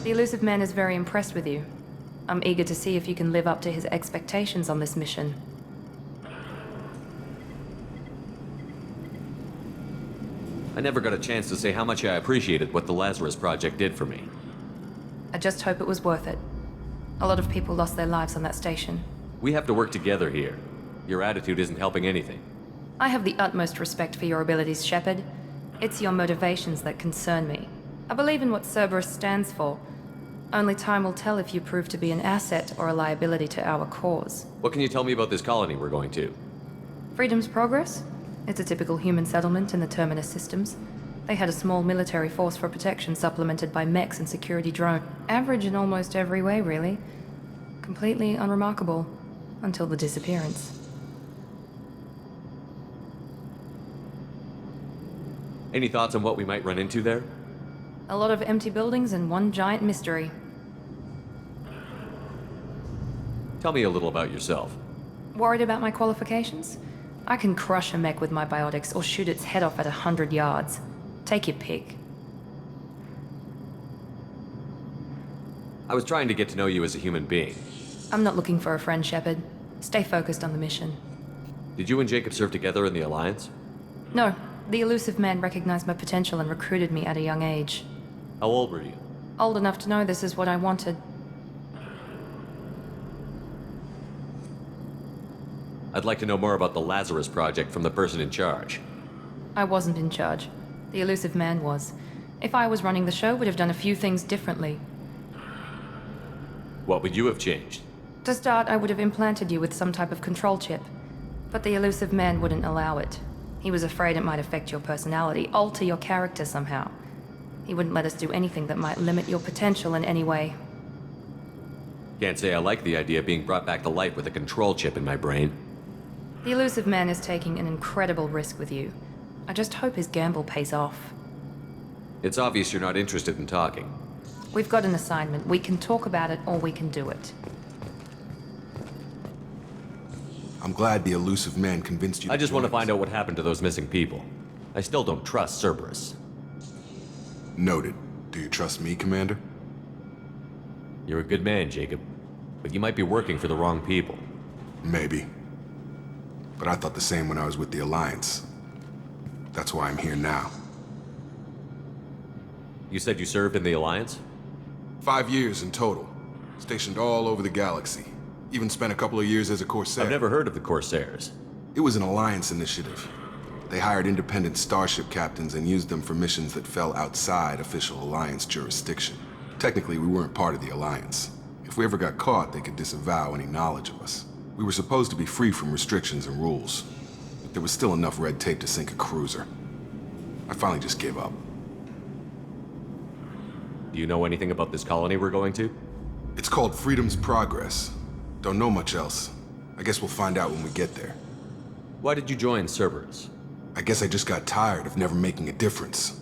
The elusive man is very impressed with you. I'm eager to see if you can live up to his expectations on this mission. I never got a chance to say how much I appreciated what the Lazarus Project did for me. I just hope it was worth it. A lot of people lost their lives on that station. We have to work together here. Your attitude isn't helping anything. I have the utmost respect for your abilities, Shepard. It's your motivations that concern me. I believe in what Cerberus stands for. Only time will tell if you prove to be an asset or a liability to our cause. What can you tell me about this colony we're going to? Freedom's Progress? It's a typical human settlement in the Terminus systems. They had a small military force for protection supplemented by mechs and security drone. Average in almost every way, really. Completely unremarkable. Until the disappearance. Any thoughts on what we might run into there? A lot of empty buildings and one giant mystery. Tell me a little about yourself. Worried about my qualifications? I can crush a mech with my biotics or shoot its head off at 100 yards. Take your pick. I was trying to get to know you as a human being. I'm not looking for a friend, Shepard. Stay focused on the mission. Did you and Jacob serve together in the Alliance? No. The elusive man recognized my potential and recruited me at a young age. How old were you? Old enough to know this is what I wanted. I'd like to know more about the Lazarus Project from the person in charge. I wasn't in charge. The elusive man was. If I was running the show, would have done a few things differently. What would you have changed? To start, I would have implanted you with some type of control chip. But the elusive man wouldn't allow it. He was afraid it might affect your personality, alter your character somehow. He wouldn't let us do anything that might limit your potential in any way. Can't say I like the idea of being brought back to life with a control chip in my brain. The elusive man is taking an incredible risk with you. I just hope his gamble pays off. It's obvious you're not interested in talking. We've got an assignment. We can talk about it, or we can do it. I'm glad the elusive man convinced you. I just want to join find us. out what happened to those missing people. I still don't trust Cerberus. Noted. Do you trust me, Commander? You're a good man, Jacob. But you might be working for the wrong people. Maybe. But I thought the same when I was with the Alliance. That's why I'm here now. You said you served in the Alliance? 5 years in total. Stationed all over the galaxy. Even spent a couple of years as a Corsair. I've never heard of the Corsairs. It was an Alliance initiative. They hired independent starship captains and used them for missions that fell outside official Alliance jurisdiction. Technically, we weren't part of the Alliance. If we ever got caught, they could disavow any knowledge of us. We were supposed to be free from restrictions and rules. But there was still enough red tape to sink a cruiser. I finally just gave up. Do you know anything about this colony we're going to? It's called Freedom's Progress. Don't know much else. I guess we'll find out when we get there. Why did you join Cerberus? I guess I just got tired of never making a difference.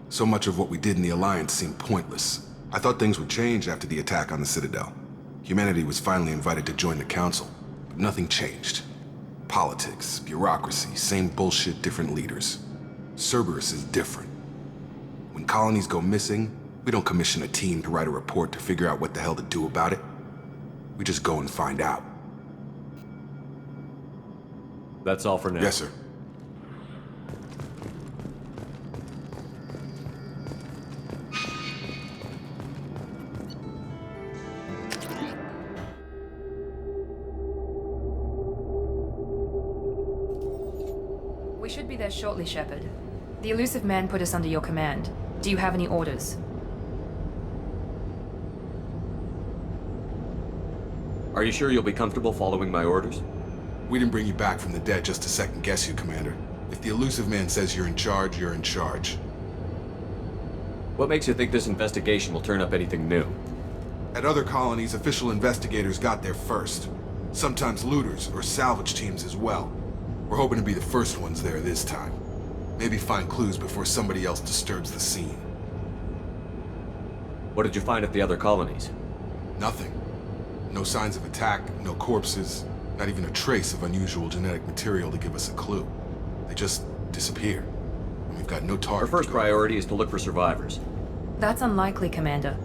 So much of what we did in the Alliance seemed pointless. I thought things would change after the attack on the Citadel. Humanity was finally invited to join the Council, but nothing changed. Politics, bureaucracy, same bullshit, different leaders. Cerberus is different. When colonies go missing, we don't commission a team to write a report to figure out what the hell to do about it. We just go and find out. That's all for now. Yes, sir. We should be there shortly, Shepard. The elusive man put us under your command. Do you have any orders? Are you sure you'll be comfortable following my orders? We didn't bring you back from the dead just to second guess you, Commander. If the elusive man says you're in charge, you're in charge. What makes you think this investigation will turn up anything new? At other colonies, official investigators got there first. Sometimes looters or salvage teams as well. We're hoping to be the first ones there this time. Maybe find clues before somebody else disturbs the scene. What did you find at the other colonies? Nothing. No signs of attack, no corpses, not even a trace of unusual genetic material to give us a clue. They just disappear. And we've got no target. Our first priority is to look for survivors. That's unlikely, Commander.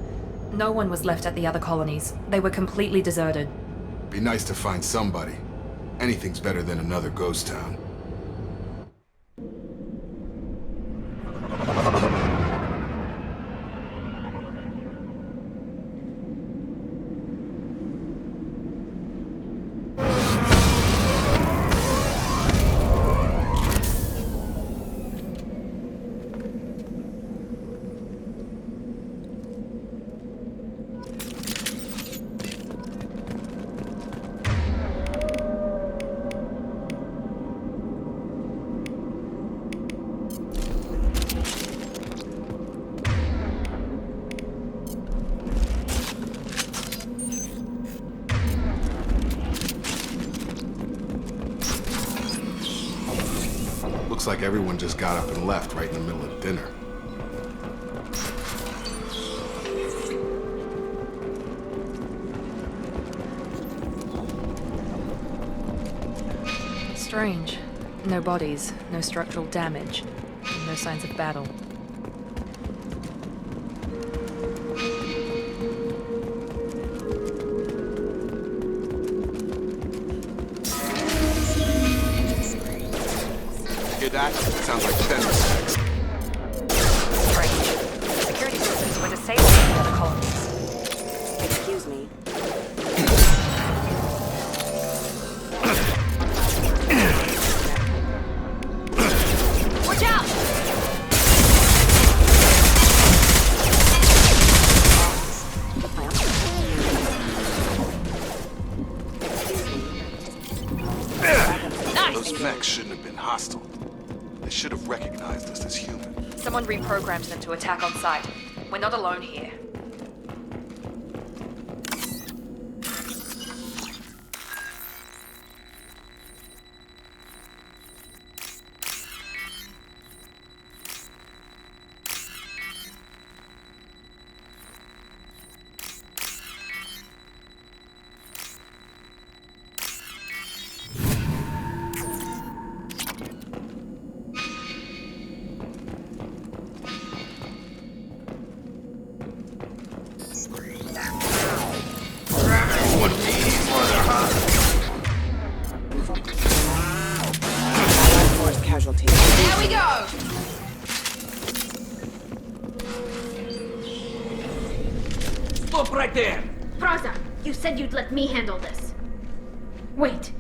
No one was left at the other colonies. They were completely deserted. Be nice to find somebody. Anything's better than another ghost town. Looks like everyone just got up and left right in the middle of dinner. Strange. No bodies, no structural damage, no signs of battle. Hear that? Sounds like fence. Strange. Security systems were disabled in the other colonies. Excuse me. Watch out! Those mechs shouldn't have been hostile. They should have recognized us as human. Someone reprogrammed them to attack on sight. We're not alone here. Force casualties. There we go! Stop right there! Praza, you said you'd let me handle this. Wait,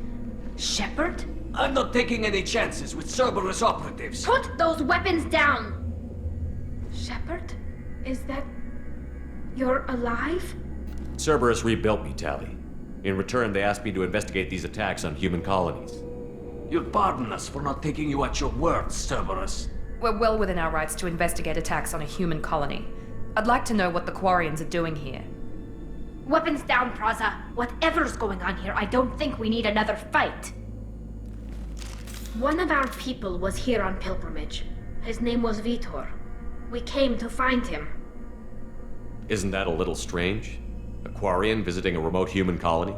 Shepard? I'm not taking any chances with Cerberus operatives. Put those weapons down! Shepard? Is that... you're alive? Cerberus rebuilt me, Tally. In return, they asked me to investigate these attacks on human colonies. You'll pardon us for not taking you at your word, Cerberus. We're well within our rights to investigate attacks on a human colony. I'd like to know what the Quarians are doing here. Weapons down, Praza. Whatever's going on here, I don't think we need another fight. One of our people was here on pilgrimage. His name was Vitor. We came to find him. Isn't that a little strange? A Quarian visiting a remote human colony?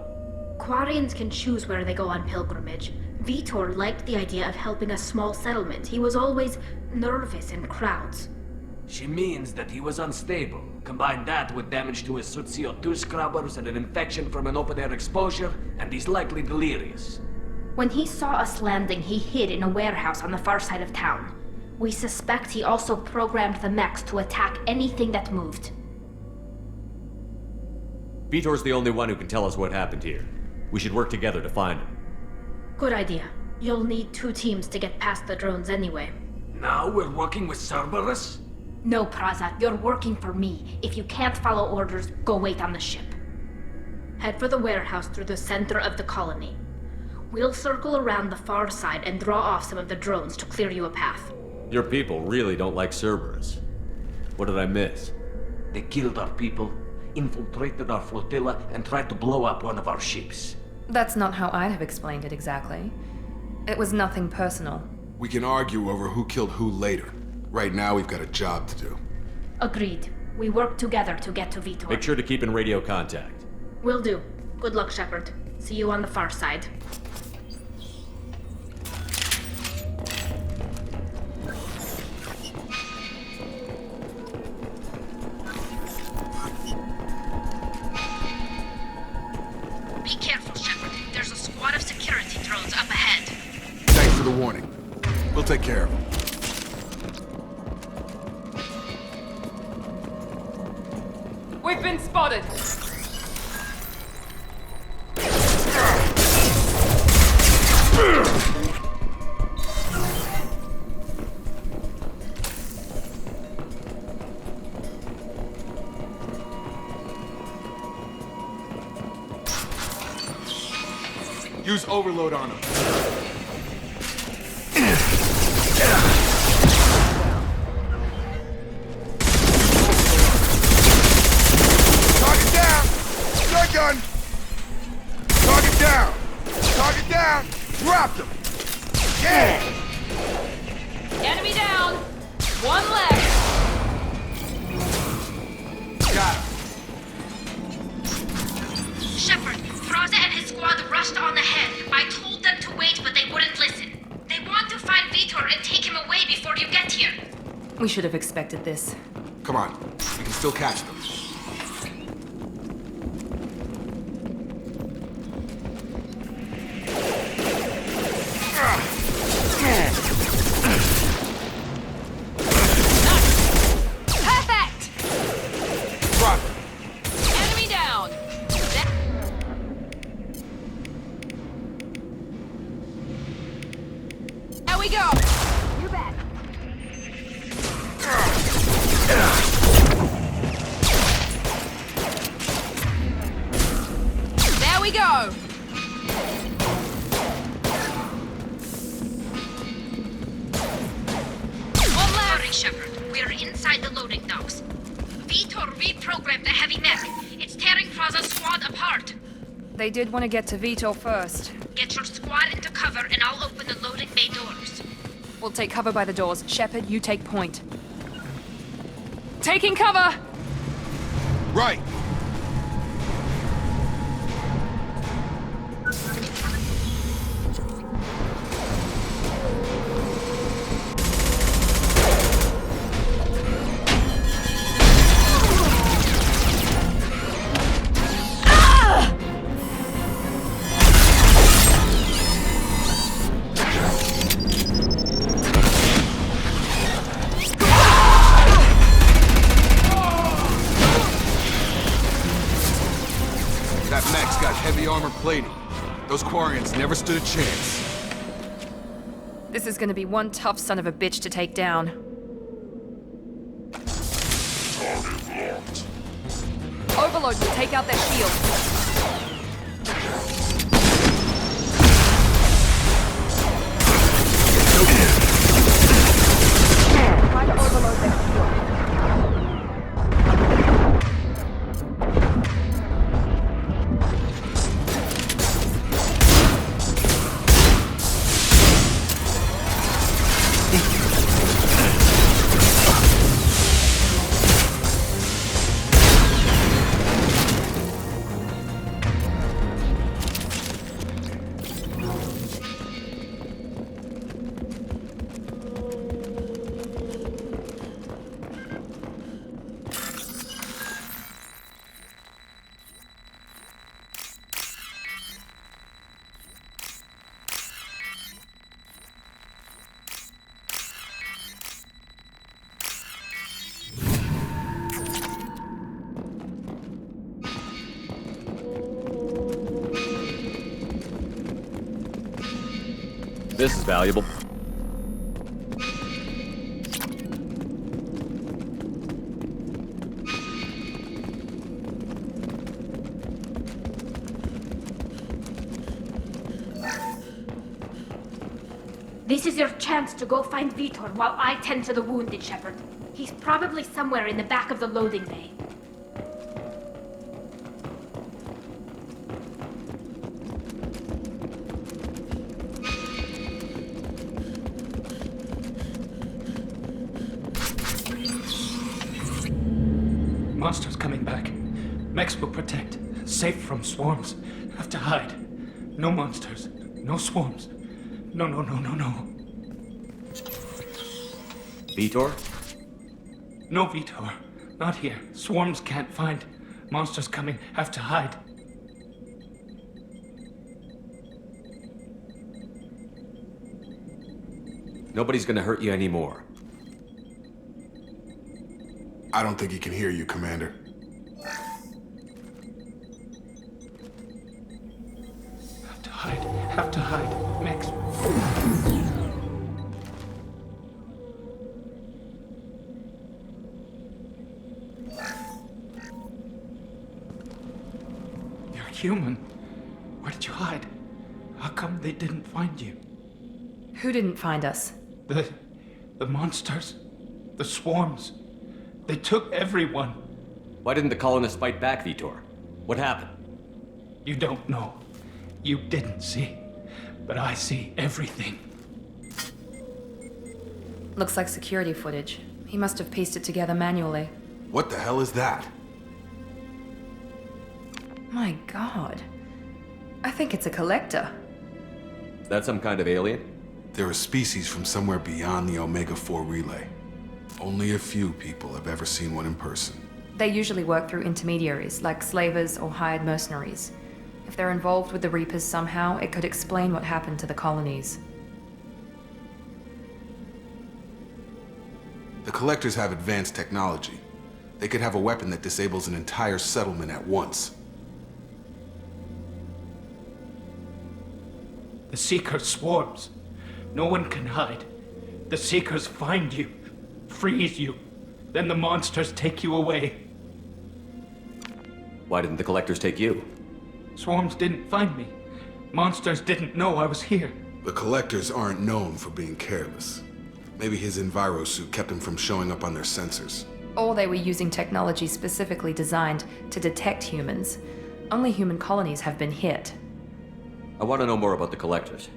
Quarians can choose where they go on pilgrimage. Vitor liked the idea of helping a small settlement. He was always nervous in crowds. She means that he was unstable. Combine that with damage to his suit CO2 scrubbers and an infection from an open-air exposure, and he's likely delirious. When he saw us landing, he hid in a warehouse on the far side of town. We suspect he also programmed the mechs to attack anything that moved. Vitor's the only one who can tell us what happened here. We should work together to find him. Good idea. You'll need 2 teams to get past the drones anyway. Now we're working with Cerberus? No, Praza, you're working for me. If you can't follow orders, go wait on the ship. Head for the warehouse through the center of the colony. We'll circle around the far side and draw off some of the drones to clear you a path. Your people really don't like Cerberus. What did I miss? They killed our people, infiltrated our flotilla, and tried to blow up one of our ships. That's not how I'd have explained it exactly. It was nothing personal. We can argue over who killed who later. Right now, we've got a job to do. Agreed. We work together to get to Vitor. Make sure to keep in radio contact. Will do. Good luck, Shepard. See you on the far side. the warning. We'll take care of him. We've been spotted! Use overload on him. Target down! Shotgun! Target down! Target down! Dropped him! Yeah! Enemy down! One left! Got him. Shepard, Froza and his squad rushed on ahead. I told them to wait, but they wouldn't listen. They want to find Vitor and take him away before you get here. We should have expected this. Come on. We can still catch them. Perfect! Drop him. Enemy down! There we go! You bet. There we go! One left! Sorry, Shepard. We're inside the loading docks. Vitor reprogrammed the heavy mech. It's tearing Froza's squad apart. They did want to get to Vito first. Get your squad into cover and I'll open the loading bay doors. We'll take cover by the doors. Shepard, you take point. Taking cover! Right. That mech's got heavy armor plating. Those quarians never stood a chance. This is gonna be one tough son of a bitch to take down. Overload will take out their shield. Try to overload their shield. This is valuable. This is your chance to go find Vitor while I tend to the wounded, Shepard. He's probably somewhere in the back of the loading bay. Monsters coming back. Mechs will protect. Safe from swarms. Have to hide. No monsters. No swarms. No. Vitor? No Vitor. Not here. Swarms can't find. Monsters coming. Have to hide. Nobody's gonna hurt you anymore. I don't think he can hear you, Commander. Have to hide. Max. You're human. Where did you hide? How come they didn't find you? Who didn't find us? The monsters. The swarms. They took everyone. Why didn't the colonists fight back, Vitor? What happened? You don't know. You didn't see. But I see everything. Looks like security footage. He must have pieced it together manually. What the hell is that? My god. I think it's a collector. Is that some kind of alien? They're a species from somewhere beyond the Omega-4 relay. Only a few people have ever seen one in person. They usually work through intermediaries, like slavers or hired mercenaries. If they're involved with the Reapers somehow, it could explain what happened to the colonies. The Collectors have advanced technology. They could have a weapon that disables an entire settlement at once. The Seeker swarms. No one can hide. The Seekers find you, freeze you, then the monsters take you away. Why didn't the collectors take you? Swarms didn't find me. Monsters didn't know I was here. The Collectors aren't known for being careless. Maybe his enviro suit kept him from showing up on their sensors. Or they were using technology specifically designed to detect humans. Only human colonies have been hit. I want to know more about the collectors.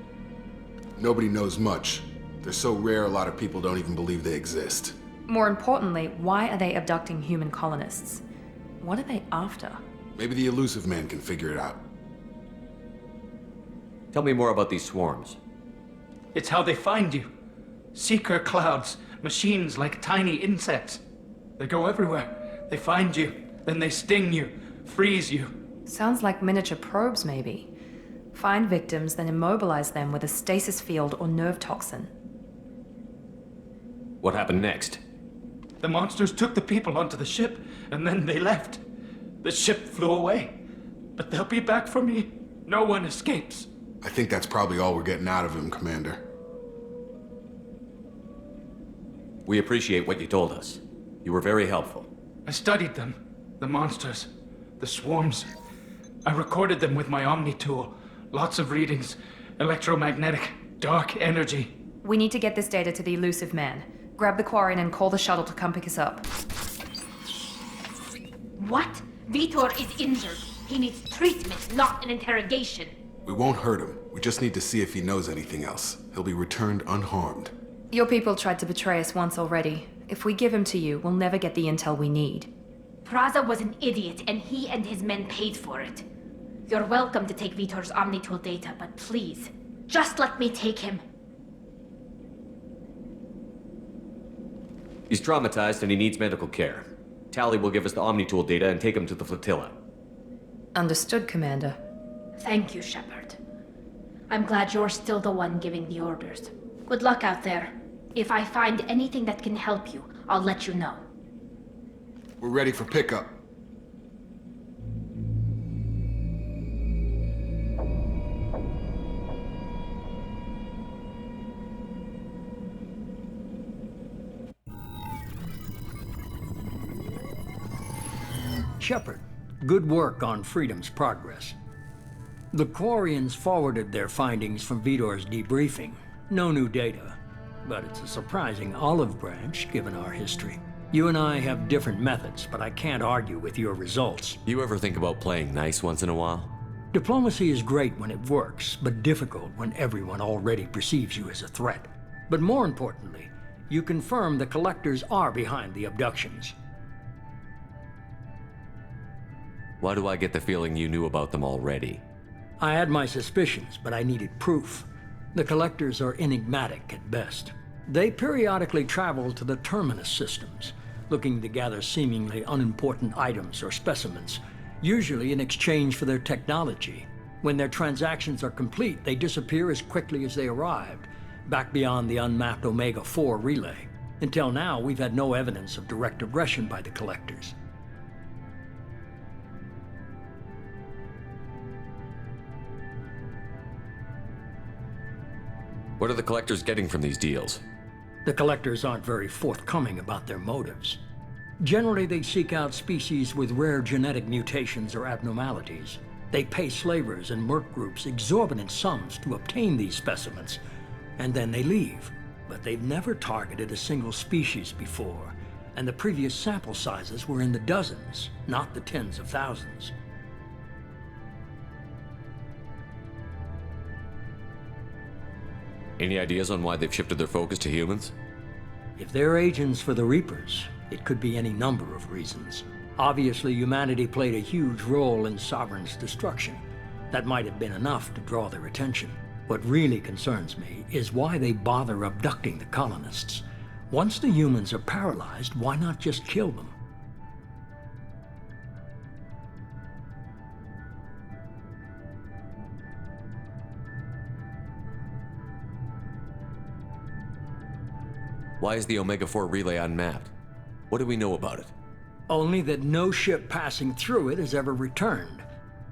Nobody knows much. They're so rare a lot of people don't even believe they exist. More importantly, why are they abducting human colonists? What are they after? Maybe the elusive man can figure it out. Tell me more about these swarms. It's how they find you. Seeker clouds, machines like tiny insects. They go everywhere. They find you, then they sting you, freeze you. Sounds like miniature probes, maybe. Find victims, then immobilize them with a stasis field or nerve toxin. What happened next? The monsters took the people onto the ship, and then they left. The ship flew away. But they'll be back for me. No one escapes. I think that's probably all we're getting out of him, Commander. We appreciate what you told us. You were very helpful. I studied them. The monsters. The swarms. I recorded them with my Omni tool. Lots of readings. Electromagnetic. Dark energy. We need to get this data to the elusive man. Grab the Quarian and call the shuttle to come pick us up. What? Vitor is injured. He needs treatment, not an interrogation. We won't hurt him. We just need to see if he knows anything else. He'll be returned unharmed. Your people tried to betray us once already. If we give him to you, we'll never get the intel we need. Praza was an idiot, and he and his men paid for it. You're welcome to take Vitor's Omnitool data, but please, just let me take him. He's traumatized and he needs medical care. Tally will give us the Omnitool data and take him to the flotilla. Understood, Commander. Thank you, Shepard. I'm glad you're still the one giving the orders. Good luck out there. If I find anything that can help you, I'll let you know. We're ready for pickup. Shepard, good work on Freedom's progress. The Quarians forwarded their findings from Vitor's debriefing. No new data, but it's a surprising olive branch given our history. You and I have different methods, but I can't argue with your results. You ever think about playing nice once in a while? Diplomacy is great when it works, but difficult when everyone already perceives you as a threat. But more importantly, you confirm the Collectors are behind the abductions. Why do I get the feeling you knew about them already? I had my suspicions, but I needed proof. The Collectors are enigmatic at best. They periodically travel to the Terminus systems, looking to gather seemingly unimportant items or specimens, usually in exchange for their technology. When their transactions are complete, they disappear as quickly as they arrived. back beyond the unmapped Omega-4 relay. Until now, we've had no evidence of direct aggression by the Collectors. What are the Collectors getting from these deals? The Collectors aren't very forthcoming about their motives. Generally, they seek out species with rare genetic mutations or abnormalities. They pay slavers and merc groups exorbitant sums to obtain these specimens, and then they leave. But they've never targeted a single species before, and the previous sample sizes were in the dozens, not the tens of thousands. Any ideas on why they've shifted their focus to humans? If they're agents for the Reapers, it could be any number of reasons. Obviously, humanity played a huge role in Sovereign's destruction. That might have been enough to draw their attention. What really concerns me is why they bother abducting the colonists. Once the humans are paralyzed, why not just kill them? Why is the Omega-4 relay unmapped? What do we know about it? Only that no ship passing through it has ever returned.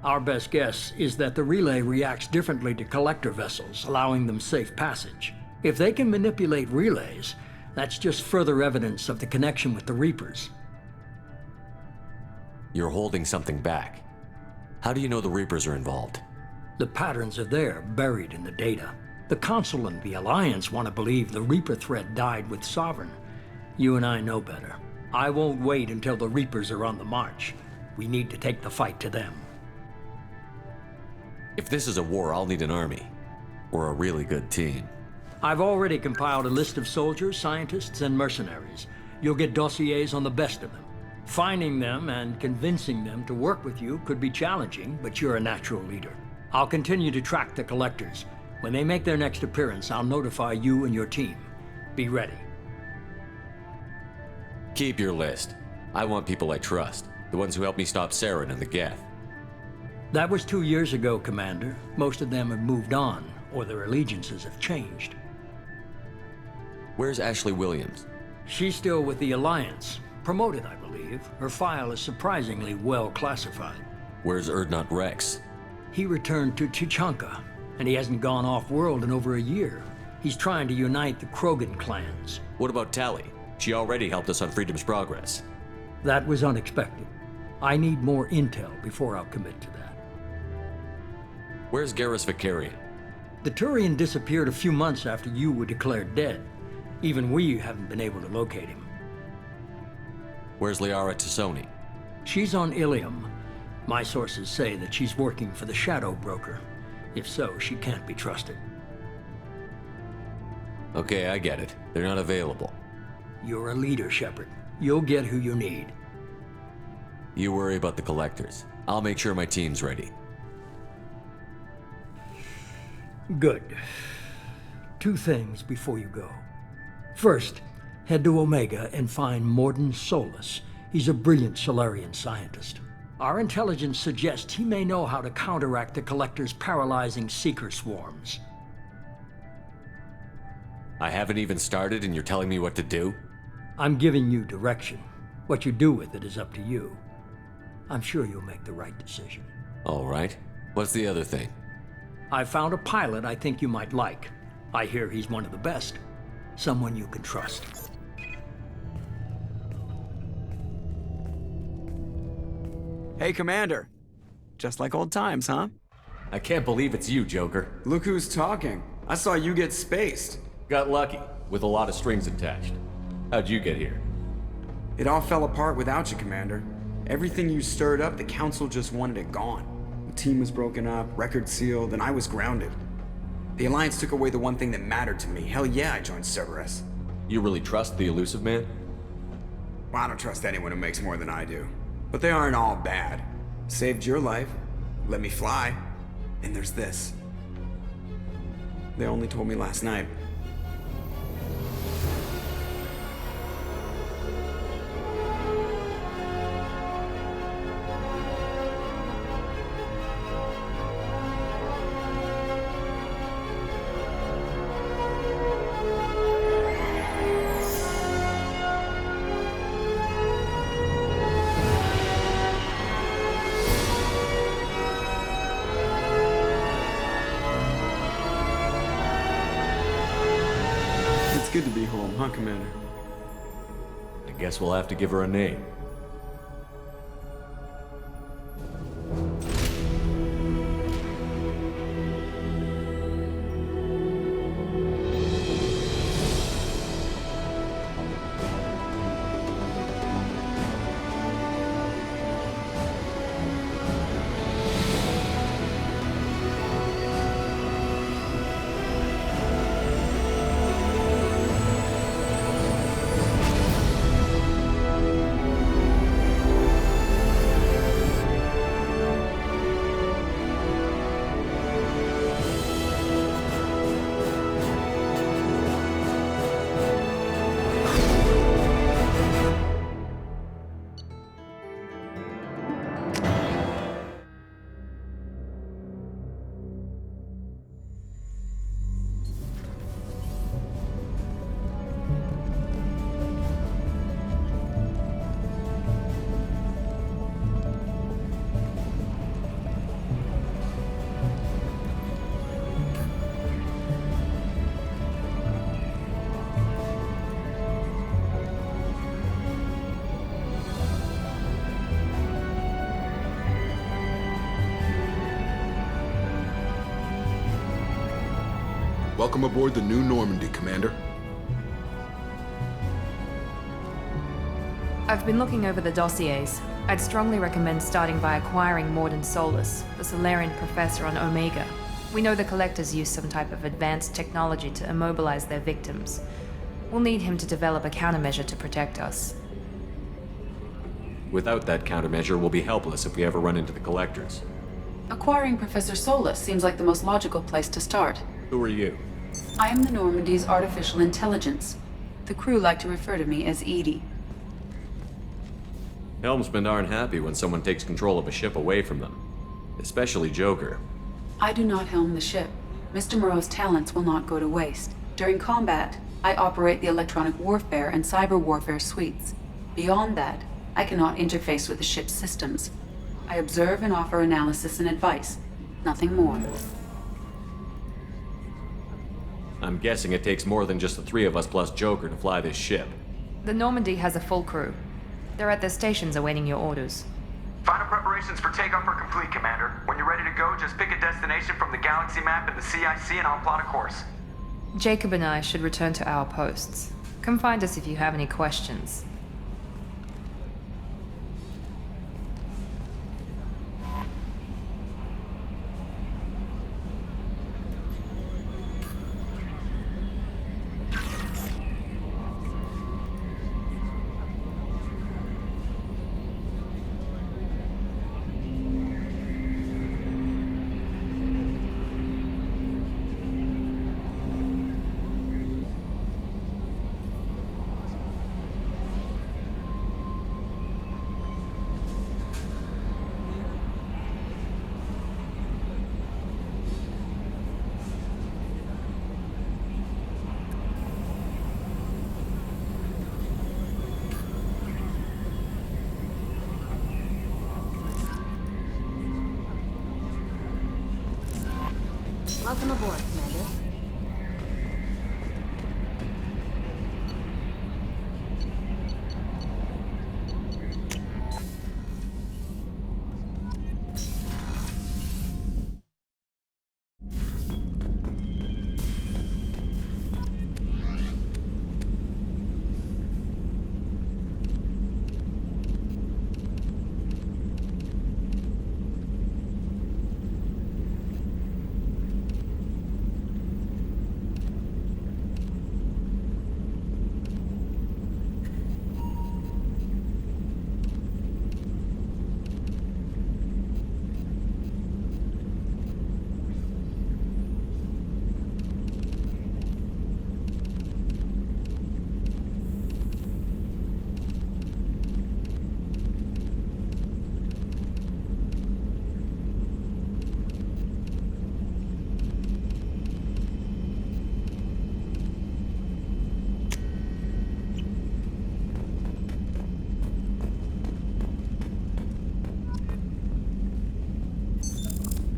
Our best guess is that the relay reacts differently to collector vessels, allowing them safe passage. If they can manipulate relays, that's just further evidence of the connection with the Reapers. You're holding something back. How do you know the Reapers are involved? The patterns are there, buried in the data. The Council and the Alliance want to believe the Reaper threat died with Sovereign. You and I know better. I won't wait until the Reapers are on the march. We need to take the fight to them. If this is a war, I'll need an army. Or a really good team. I've already compiled a list of soldiers, scientists, and mercenaries. You'll get dossiers on the best of them. Finding them and convincing them to work with you could be challenging, but you're a natural leader. I'll continue to track the Collectors. When they make their next appearance, I'll notify you and your team. Be ready. Keep your list. I want people I trust. The ones who helped me stop Saren and the Geth. That was 2 years ago, Commander. Most of them have moved on, or their allegiances have changed. Where's Ashley Williams? She's still with the Alliance. Promoted, I believe. Her file is surprisingly well classified. Where's Erdnot Rex? He returned to Chichanka, and he hasn't gone off-world in over a year. He's trying to unite the Krogan clans. What about Tali? She already helped us on Freedom's Progress. That was unexpected. I need more intel before I'll commit to that. Where's Garrus Vicarian? The Turian disappeared a few months after you were declared dead. Even we haven't been able to locate him. Where's Liara Tassoni? She's on Ilium. My sources say that she's working for the Shadow Broker. If so, she can't be trusted. Okay, I get it. They're not available. You're a leader, Shepard. You'll get who you need. You worry about the Collectors. I'll make sure my team's ready. Good. 2 things before you go. First, head to Omega and find Mordin Solus. He's a brilliant Solarian scientist. Our intelligence suggests he may know how to counteract the Collector's paralyzing Seeker swarms. I haven't even started and you're telling me what to do? I'm giving you direction. What you do with it is up to you. I'm sure you'll make the right decision. All right. What's the other thing? I found a pilot I think you might like. I hear he's one of the best. Someone you can trust. Hey, Commander. Just like old times, huh? I can't believe it's you, Joker. Look who's talking. I saw you get spaced. Got lucky, with a lot of strings attached. How'd you get here? It all fell apart without you, Commander. Everything you stirred up, the Council just wanted it gone. The team was broken up, record sealed, and I was grounded. The Alliance took away the one thing that mattered to me. Hell yeah, I joined Cerberus. You really trust the Elusive Man? Well, I don't trust anyone who makes more than I do. But they aren't all bad. Saved your life, let me fly, and there's this. They only told me last night. It's good to be home, huh, Commander? I guess we'll have to give her a name. Welcome aboard the new Normandy, Commander. I've been looking over the dossiers. I'd strongly recommend starting by acquiring Morden Solus, the Solarian professor on Omega. We know the Collectors use some type of advanced technology to immobilize their victims. We'll need him to develop a countermeasure to protect us. Without that countermeasure, we'll be helpless if we ever run into the Collectors. Acquiring Professor Solus seems like the most logical place to start. Who are you? I am the Normandy's artificial intelligence. The crew like to refer to me as Edie. Helmsmen aren't happy when someone takes control of a ship away from them. Especially Joker. I do not helm the ship. Mr. Moreau's talents will not go to waste. During combat, I operate the electronic warfare and cyber warfare suites. Beyond that, I cannot interface with the ship's systems. I observe and offer analysis and advice. Nothing more. I'm guessing it takes more than just the three of us plus Joker to fly this ship. The Normandy has a full crew. They're at their stations awaiting your orders. Final preparations for takeoff are complete, Commander. When you're ready to go, just pick a destination from the galaxy map in the CIC and I'll plot a course. Jacob and I should return to our posts. Come find us if you have any questions. Welcome aboard, Commander.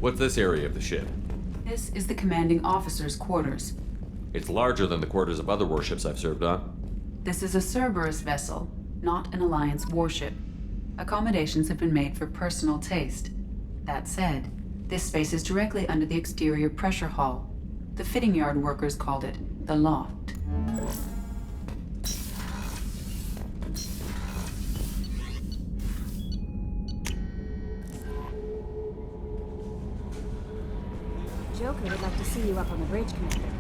What's this area of the ship? This is the commanding officer's quarters. It's larger than the quarters of other warships I've served on. This is a Cerberus vessel, not an Alliance warship. Accommodations have been made for personal taste. That said, this space is directly under the exterior pressure hull. The fitting yard workers called it the loft. Joker would like to see you up on the bridge, Commander.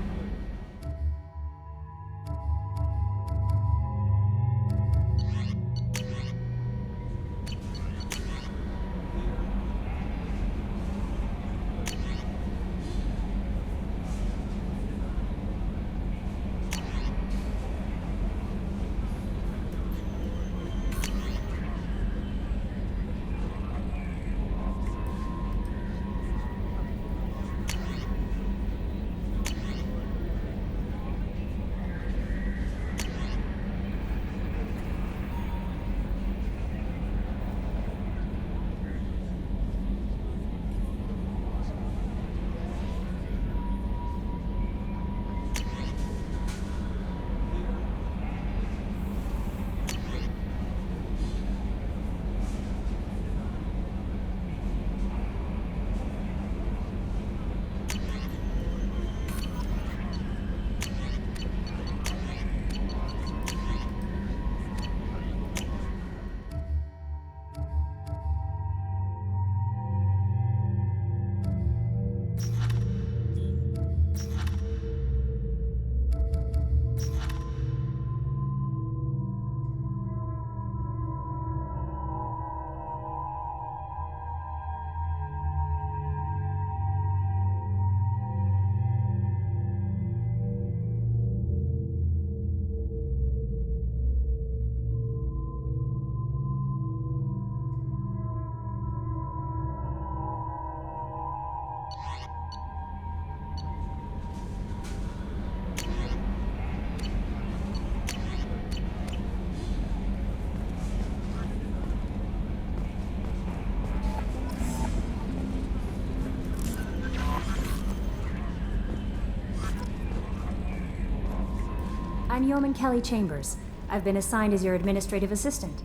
I'm Yeoman Kelly Chambers. I've been assigned as your administrative assistant.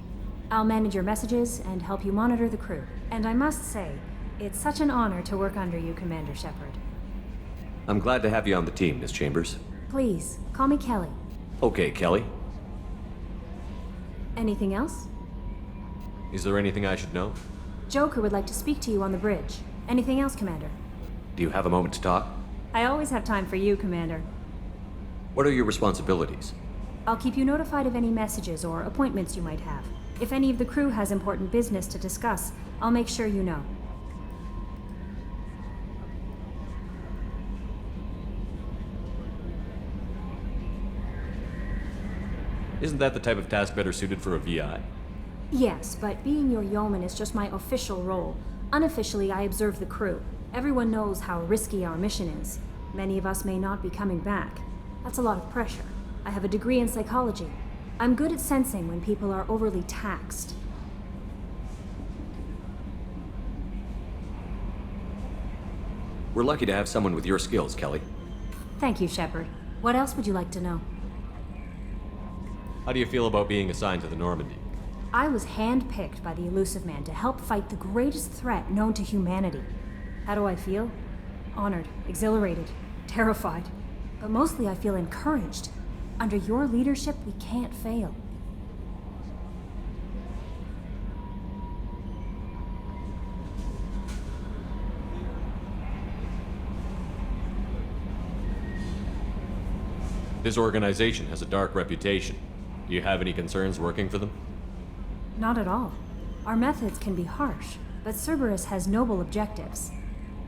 I'll manage your messages and help you monitor the crew. And I must say, it's such an honor to work under you, Commander Shepard. I'm glad to have you on the team, Miss Chambers. Please, call me Kelly. Okay, Kelly. Anything else? Is there anything I should know? Joker would like to speak to you on the bridge. Anything else, Commander? Do you have a moment to talk? I always have time for you, Commander. What are your responsibilities? I'll keep you notified of any messages or appointments you might have. If any of the crew has important business to discuss, I'll make sure you know. Isn't that the type of task better suited for a VI? Yes, but being your yeoman is just my official role. Unofficially, I observe the crew. Everyone knows how risky our mission is. Many of us may not be coming back. That's a lot of pressure. I have a degree in psychology. I'm good at sensing when people are overly taxed. We're lucky to have someone with your skills, Kelly. Thank you, Shepard. What else would you like to know? How do you feel about being assigned to the Normandy? I was handpicked by the Elusive Man to help fight the greatest threat known to humanity. How do I feel? Honored, exhilarated, terrified. But mostly I feel encouraged. Under your leadership, we can't fail. This organization has a dark reputation. Do you have any concerns working for them? Not at all. Our methods can be harsh, but Cerberus has noble objectives.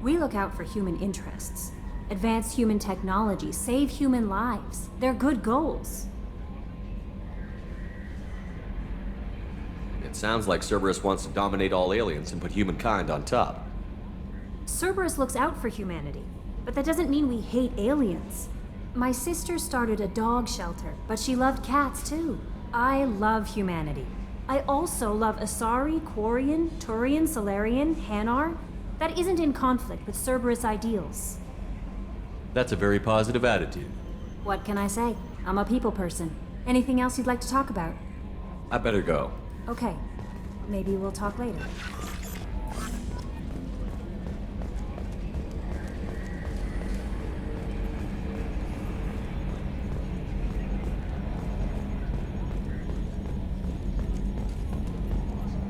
We look out for human interests. Advance human technology, save human lives. They're good goals. It sounds like Cerberus wants to dominate all aliens and put humankind on top. Cerberus looks out for humanity, but that doesn't mean we hate aliens. My sister started a dog shelter, but she loved cats too. I love humanity. I also love Asari, Quarian, Turian, Solarian, Hanar. That isn't in conflict with Cerberus ideals. That's a very positive attitude. What can I say? I'm a people person. Anything else you'd like to talk about? I better go. Okay. Maybe we'll talk later.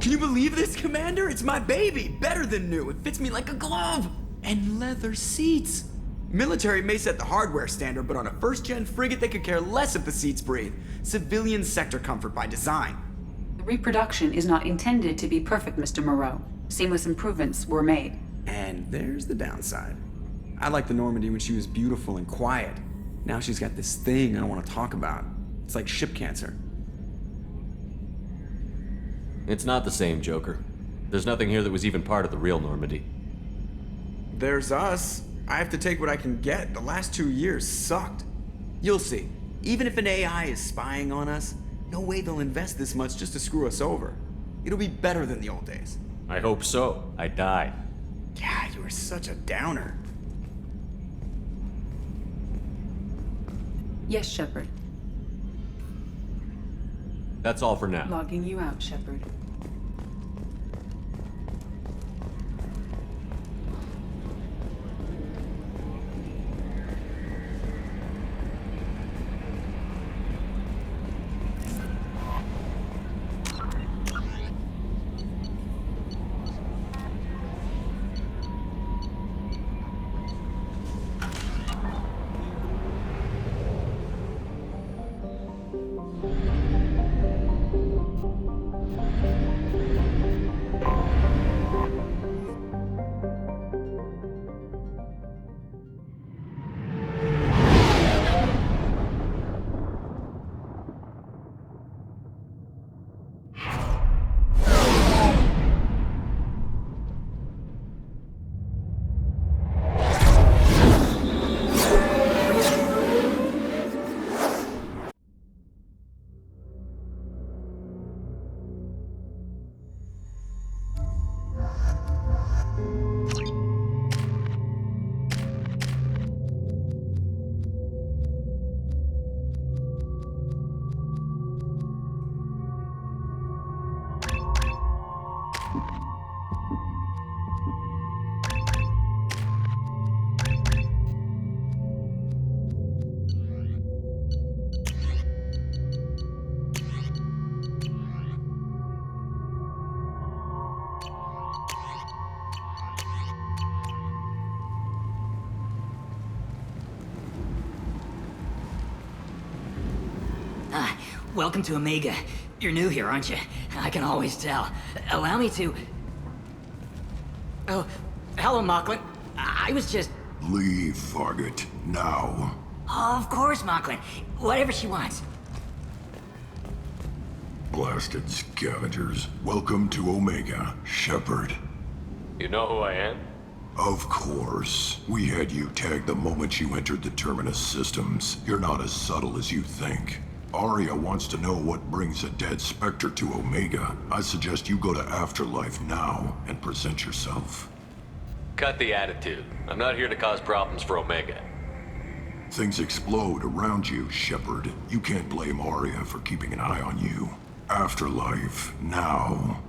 Can you believe this, Commander? It's my baby! Better than new. It fits me like a glove! And leather seats! Military may set the hardware standard, but on a first-gen frigate, they could care less if the seats breathe. Civilian sector comfort by design. The reproduction is not intended to be perfect, Mr. Moreau. Seamless improvements were made. And there's the downside. I liked the Normandy when she was beautiful and quiet. Now she's got this thing I don't want to talk about. It's like ship cancer. It's not the same, Joker. There's nothing here that was even part of the real Normandy. There's us. I have to take what I can get. The last 2 years sucked. You'll see. Even if an AI is spying on us, no way they'll invest this much just to screw us over. It'll be better than the old days. I hope so. I died. Yeah, you were such a downer. Yes, Shepard. That's all for now. Logging you out, Shepard. Welcome to Omega. You're new here, aren't you? I can always tell. Allow me to... Oh, hello, Mocklin. I was just... Leave, Fargate. Now. Oh, of course, Mocklin. Whatever she wants. Blasted scavengers. Welcome to Omega, Shepard. You know who I am? Of course. We had you tagged the moment you entered the Terminus systems. You're not as subtle as you think. Arya wants to know what brings a dead Spectre to Omega. I suggest you go to Afterlife now and present yourself. Cut the attitude. I'm not here to cause problems for Omega. Things explode around you, Shepard. You can't blame Arya for keeping an eye on you. Afterlife, now.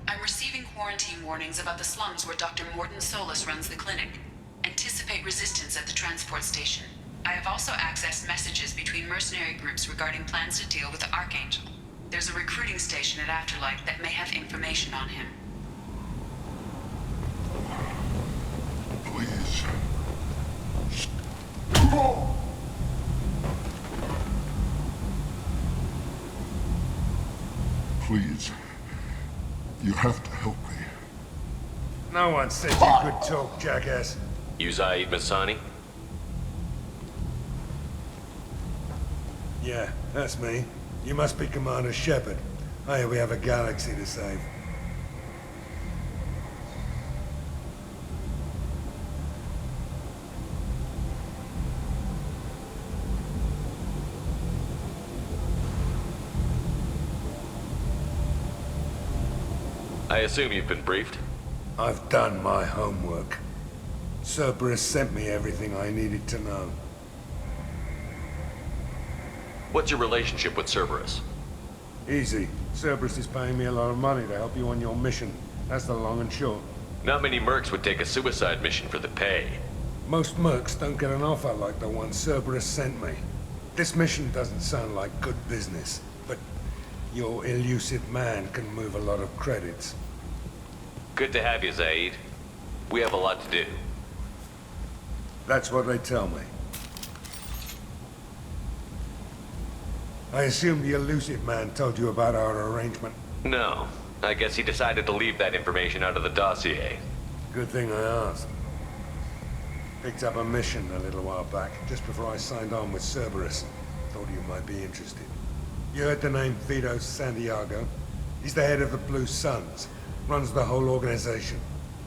I'm receiving quarantine warnings about the slums where Dr. Morton Solus runs the clinic. Anticipate resistance at the transport station. I have also accessed messages between mercenary groups regarding plans to deal with the Archangel. There's a recruiting station at Afterlife that may have information on him. Please. Please. You have to help me. No one said you could talk, jackass. You Zaid Masani? Yeah, that's me. You must be Commander Shepard. Hey, we have a galaxy to save. I assume you've been briefed? I've done my homework. Cerberus sent me everything I needed to know. What's your relationship with Cerberus? Easy. Cerberus is paying me a lot of money to help you on your mission. That's the long and short. Not many mercs would take a suicide mission for the pay. Most mercs don't get an offer like the one Cerberus sent me. This mission doesn't sound like good business, but your elusive man can move a lot of credits. Good to have you, Zaid. We have a lot to do. That's what they tell me. I assume the elusive man told you about our arrangement. No. I guess he decided to leave that information out of the dossier. Good thing I asked. Picked up a mission a little while back, just before I signed on with Cerberus. Thought you might be interested. You heard the name Vito Santiago? He's the head of the Blue Suns. Runs the whole organization.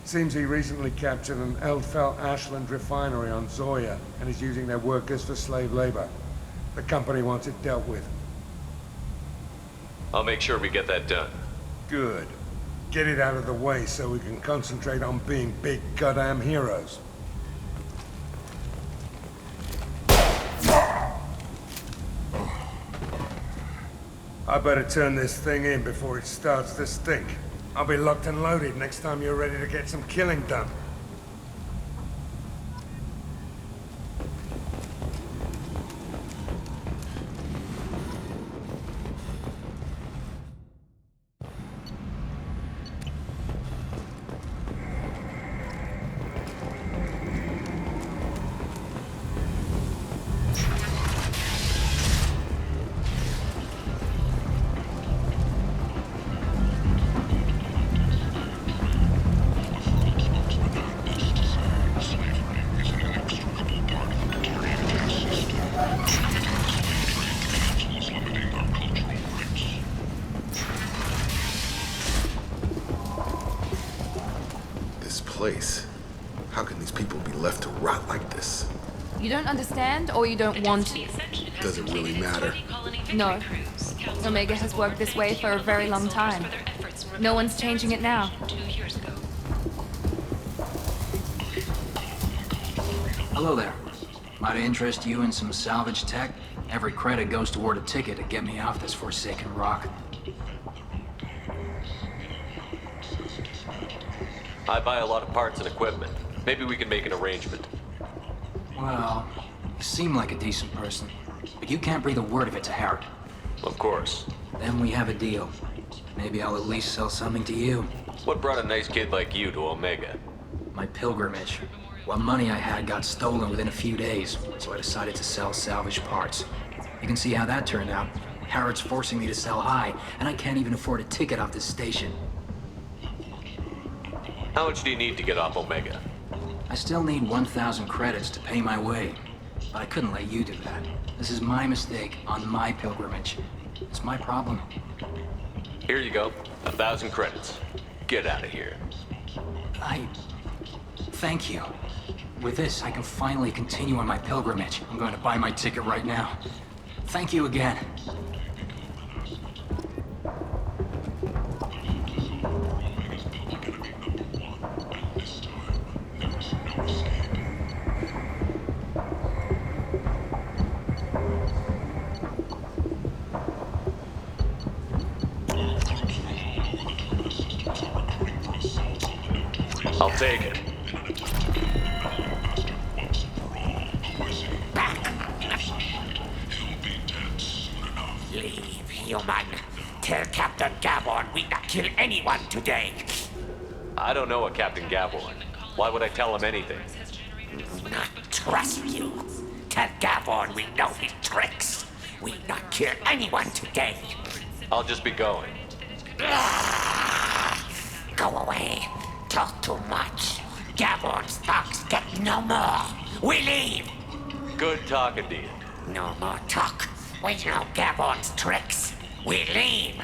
Seems he recently captured an Eldfell Ashland refinery on Zoya and is using their workers for slave labor. The company wants it dealt with. I'll make sure we get that done. Good. Get it out of the way so we can concentrate on being big goddamn heroes. I better turn this thing in before it starts to stink. I'll be locked and loaded next time you're ready to get some killing done. Place. How can these people be left to rot like this? You don't understand, or you don't want to? Does it really matter? No. Omega has worked this way for a very long time. No one's changing it now. Hello there. Might interest you in some salvage tech? Every credit goes toward a ticket to get me off this forsaken rock. I buy a lot of parts and equipment. Maybe we can make an arrangement. Well, you seem like a decent person, but you can't breathe a word of it to Harrod. Of course. Then we have a deal. Maybe I'll at least sell something to you. What brought a nice kid like you to Omega? My pilgrimage. What money I had got stolen within a few days, so I decided to sell salvage parts. You can see how that turned out. Harrod's forcing me to sell high, and I can't even afford a ticket off this station. How much do you need to get off Omega? I still need 1,000 credits to pay my way, but I couldn't let you do that. This is my mistake on my pilgrimage. It's my problem. Here you go. 1,000 credits. Get out of here. Thank you. With this, I can finally continue on my pilgrimage. I'm going to buy my ticket right now. Thank you again. I'll take it. Leave, human. Tell Captain Gaborn we not kill anyone today. I don't know a Captain Gaborn. Why would I tell him anything? Not trust you. Tell Gaborn we know his tricks. We not kill anyone today. I'll just be going. Go away. Talk too much. Gaborn's thugs get no more. We leave. Good talking to you. No more talk. We know Gaborn's tricks. We leave.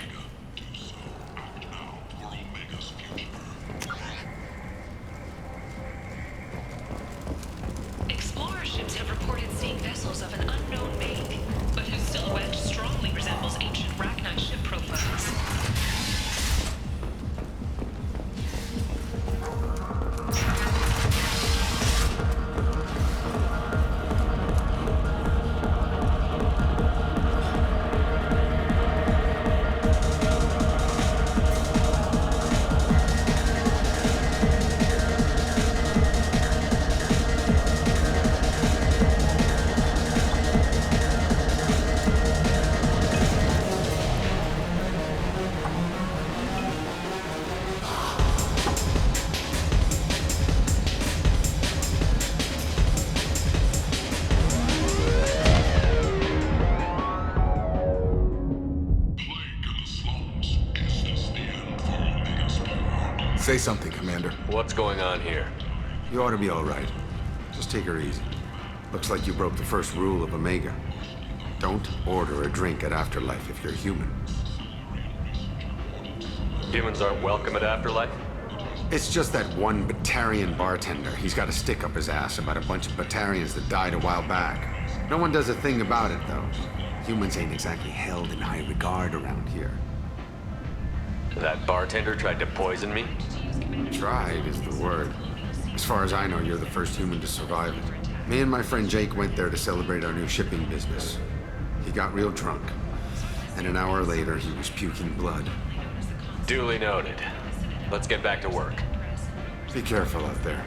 Explorer ships have reported seeing vessels of an unknown make, but whose silhouette strongly resembles ancient Rachni ship profiles. Say something, Commander. What's going on here? You ought to be all right. Just take her easy. Looks like you broke the first rule of Omega. Don't order a drink at Afterlife if you're human. Humans aren't welcome at Afterlife? It's just that one Batarian bartender. He's got a stick up his ass about a bunch of Batarians that died a while back. No one does a thing about it, though. Humans ain't exactly held in high regard around here. That bartender tried to poison me? Tried is the word. As far as I know, you're the first human to survive it. Me and my friend Jake went there to celebrate our new shipping business. He got real drunk, and an hour later he was puking blood. Duly noted. Let's get back to work. Be careful out there.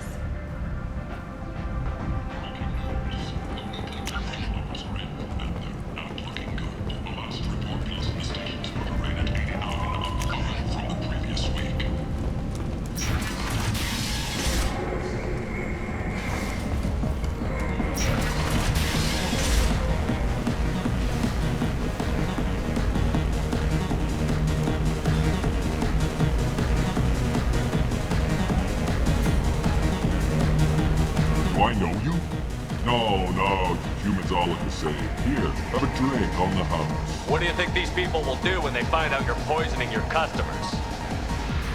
What do you think these people will do when they find out you're poisoning your customers?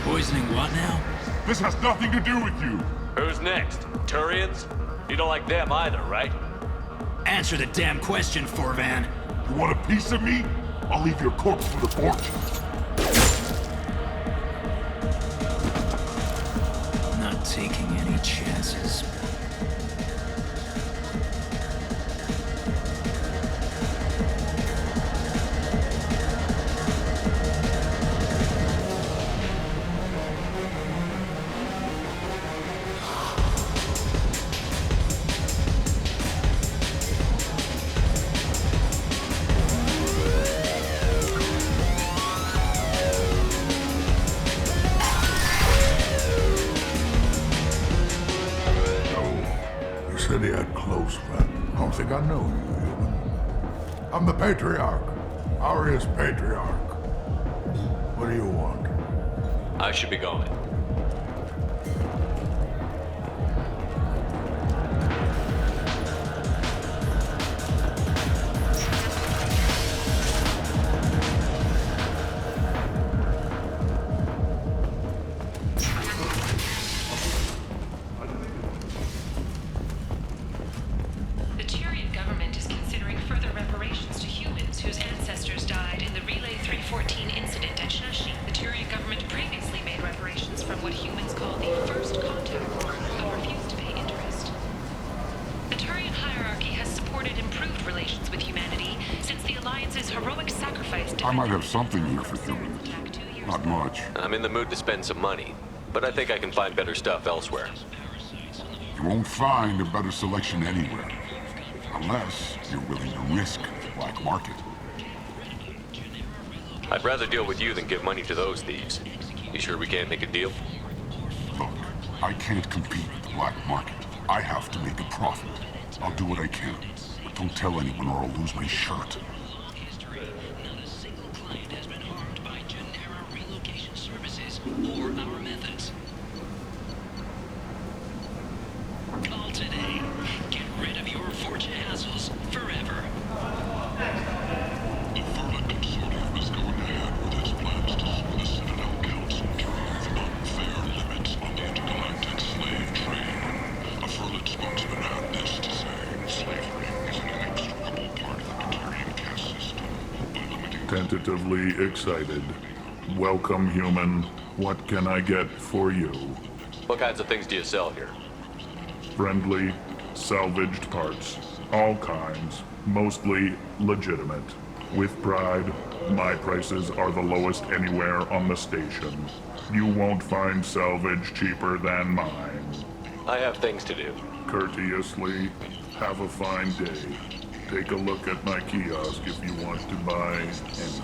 Poisoning what now? This has nothing to do with you. Who's next? Turians? You don't like them either, right? Answer the damn question, Forvan. You want a piece of me? I'll leave your corpse for the fortune. Not taking any chances. I know you, human. I'm the Patriarch. Aria's Patriarch. What do you want? I should be going. I might have something here for human. Not much. I'm in the mood to spend some money, but I think I can find better stuff elsewhere. You won't find a better selection anywhere. Unless you're willing to risk the black market. I'd rather deal with you than give money to those thieves. You sure we can't make a deal? Look, I can't compete with the black market. I have to make a profit. I'll do what I can, but don't tell anyone or I'll lose my shirt. Or our methods. Call today. Get rid of your fortune hassles forever. The Vermin Consortium is going ahead with its plans to sue the Citadel Council to remove unfair limits on the intergalactic slave trade. A Vermin spokesman had this to say. Slavery is an inextricable part of the Batarian caste system. By limiting... Tentatively excited. Welcome, human. What can I get for you? What kinds of things do you sell here? Friendly, salvaged parts. All kinds. Mostly legitimate. With pride, my prices are the lowest anywhere on the station. You won't find salvage cheaper than mine. I have things to do. Courteously, have a fine day. Take a look at my kiosk if you want to buy anything.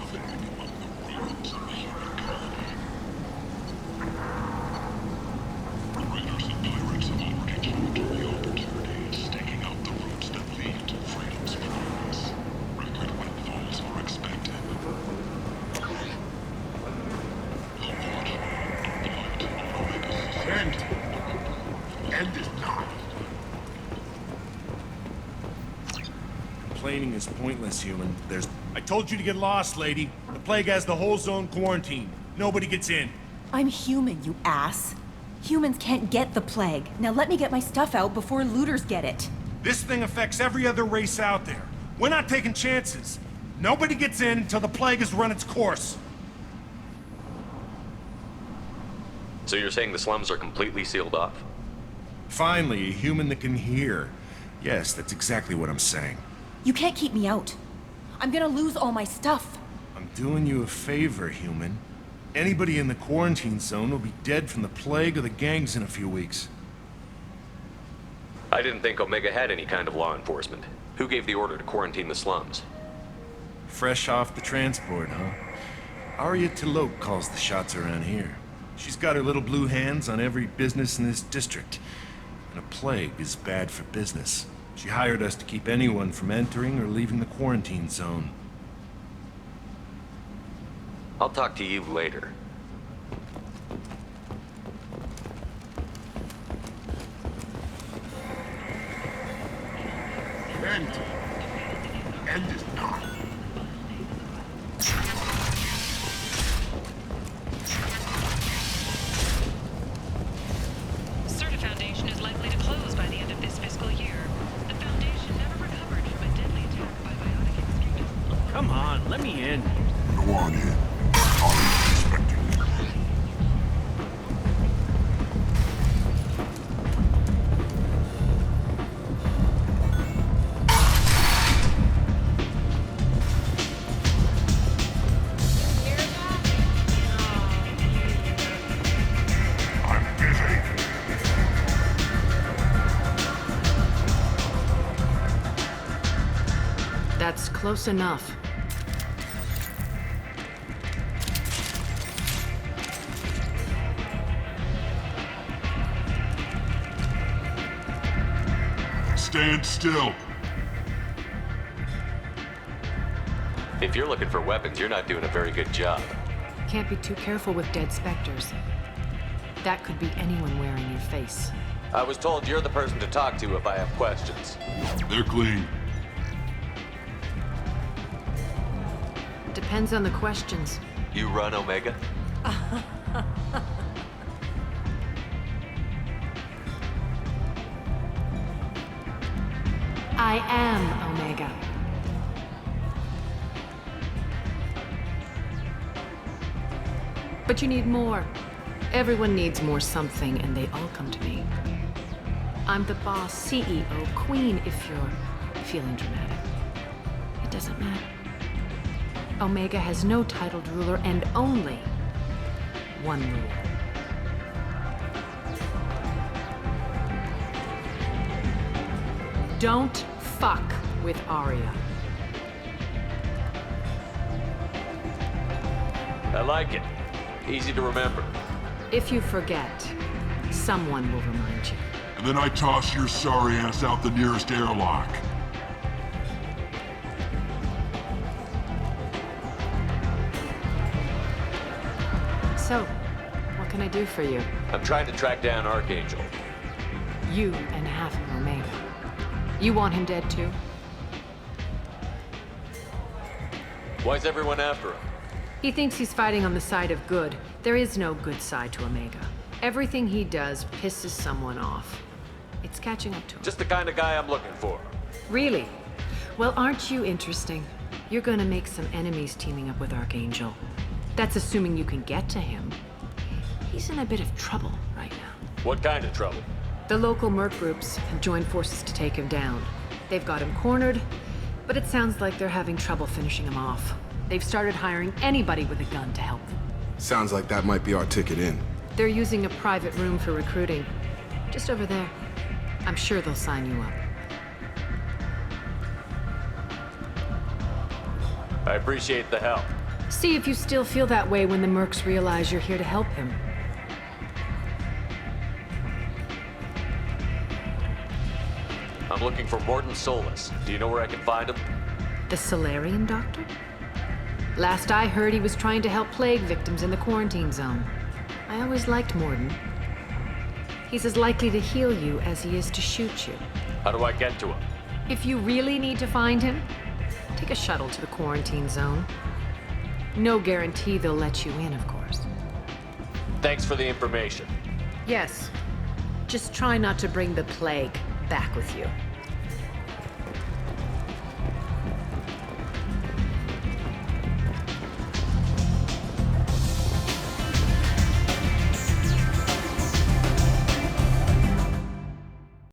Complaining is pointless, human. I told you to get lost, lady. The plague has the whole zone quarantined. Nobody gets in. I'm human, you ass. Humans can't get the plague. Now let me get my stuff out before looters get it. This thing affects every other race out there. We're not taking chances. Nobody gets in until the plague has run its course. So you're saying the slums are completely sealed off? Finally, a human that can hear. Yes, that's exactly what I'm saying. You can't keep me out. I'm gonna lose all my stuff. I'm doing you a favor, human. Anybody in the quarantine zone will be dead from the plague or the gangs in a few weeks. I didn't think Omega had any kind of law enforcement. Who gave the order to quarantine the slums? Fresh off the transport, huh? Arya Tilok calls the shots around here. She's got her little blue hands on every business in this district. And a plague is bad for business. She hired us to keep anyone from entering or leaving the quarantine zone. I'll talk to you later. End is not. Certa Foundation is likely to close by the end of this fiscal year. The Foundation never recovered from a deadly attack by biotic extremists. Come on, let me in. Go on in. I'm expecting you. That's close enough. Stand still. If you're looking for weapons, you're not doing a very good job. Can't be too careful with dead specters. That could be anyone wearing your face. I was told you're the person to talk to if I have questions. They're clean. Depends on the questions. You run Omega? I am Omega. But you need more. Everyone needs more something, and they all come to me. I'm the boss, CEO, queen, if you're feeling dramatic. It doesn't matter. Omega has no titled ruler and only one rule. Don't fuck with Arya. I like it. Easy to remember. If you forget, someone will remind you. And then I toss your sorry ass out the nearest airlock. So, what can I do for you? I'm trying to track down Archangel. You and half of Omega. You want him dead too? Why's everyone after him? He thinks he's fighting on the side of good. There is no good side to Omega. Everything he does pisses someone off. It's catching up to him. Just the kind of guy I'm looking for. Really? Well, aren't you interesting? You're gonna make some enemies teaming up with Archangel. That's assuming you can get to him. He's in a bit of trouble right now. What kind of trouble? The local merc groups have joined forces to take him down. They've got him cornered, but it sounds like they're having trouble finishing him off. They've started hiring anybody with a gun to help them. Sounds like that might be our ticket in. They're using a private room for recruiting. Just over there. I'm sure they'll sign you up. I appreciate the help. See if you still feel that way when the mercs realize you're here to help him. I'm looking for Morton Solus. Do you know where I can find him? The Solarian doctor? Last I heard, he was trying to help plague victims in the quarantine zone. I always liked Morton. He's as likely to heal you as he is to shoot you. How do I get to him? If you really need to find him, take a shuttle to the quarantine zone. No guarantee they'll let you in, of course. Thanks for the information. Yes. Just try not to bring the plague back with you.